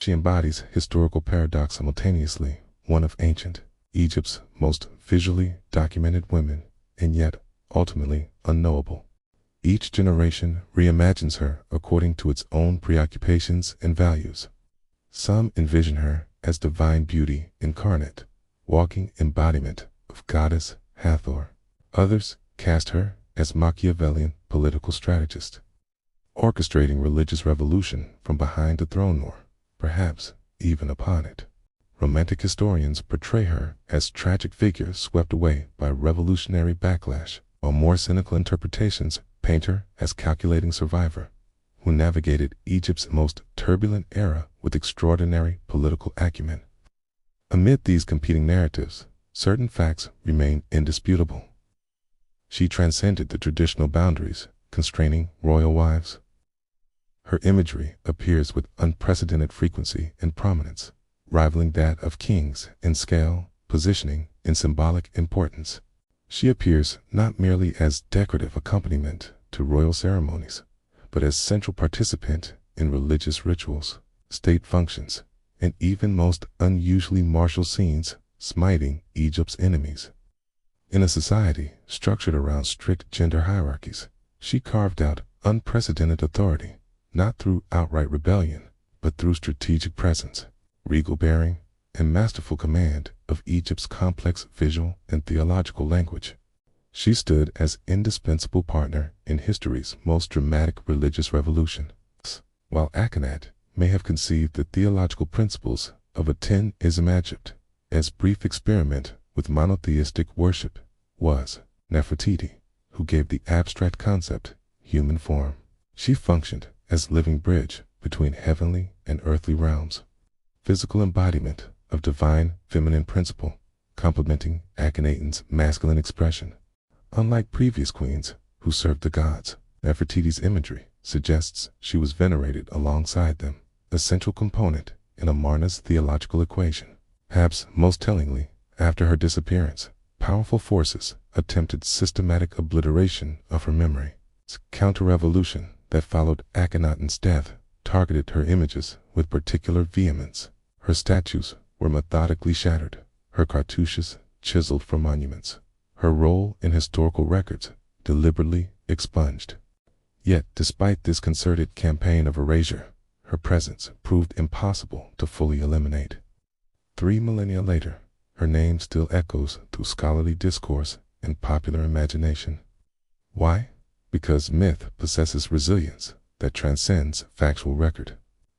She embodies historical paradox simultaneously, one of ancient Egypt's most visually documented women, and yet ultimately unknowable. Each generation reimagines her according to its own preoccupations and values. Some envision her as divine beauty incarnate, walking embodiment of goddess Hathor. Others cast her as Machiavellian political strategist, orchestrating religious revolution from behind the throne or, perhaps, even upon it. Romantic historians portray her as tragic figure swept away by revolutionary backlash, while more cynical interpretations paint her as calculating survivor who navigated Egypt's most turbulent era with extraordinary political acumen. Amid these competing narratives, certain facts remain indisputable. She transcended the traditional boundaries constraining royal wives. Her imagery appears with unprecedented frequency and prominence, rivaling that of kings in scale, positioning, and symbolic importance. She appears not merely as decorative accompaniment to royal ceremonies, but as central participant in religious rituals, state functions, and even most unusually martial scenes, smiting Egypt's enemies. In a society structured around strict gender hierarchies, she carved out unprecedented authority, not through outright rebellion, but through strategic presence, regal bearing, and masterful command of Egypt's complex visual and theological language. She stood as indispensable partner in history's most dramatic religious revolution. While Akhenaten may have conceived the theological principles of a 10-ism Egypt, as brief experiment with monotheistic worship was Nefertiti, who gave the abstract concept human form. She functioned as living bridge between heavenly and earthly realms, physical embodiment of divine feminine principle, complementing Akhenaten's masculine expression. Unlike previous queens who served the gods, Nefertiti's imagery suggests she was venerated alongside them, a central component in Amarna's theological equation. Perhaps most tellingly, after her disappearance, powerful forces attempted systematic obliteration of her memory. Its counter-revolution that followed Akhenaten's death targeted her images with particular vehemence. Her statues were methodically shattered, her cartouches chiseled from monuments, her role in historical records deliberately expunged. Yet, despite this concerted campaign of erasure, her presence proved impossible to fully eliminate. 3 millennia later, her name still echoes through scholarly discourse and popular imagination. Why? Because myth possesses resilience that transcends factual record.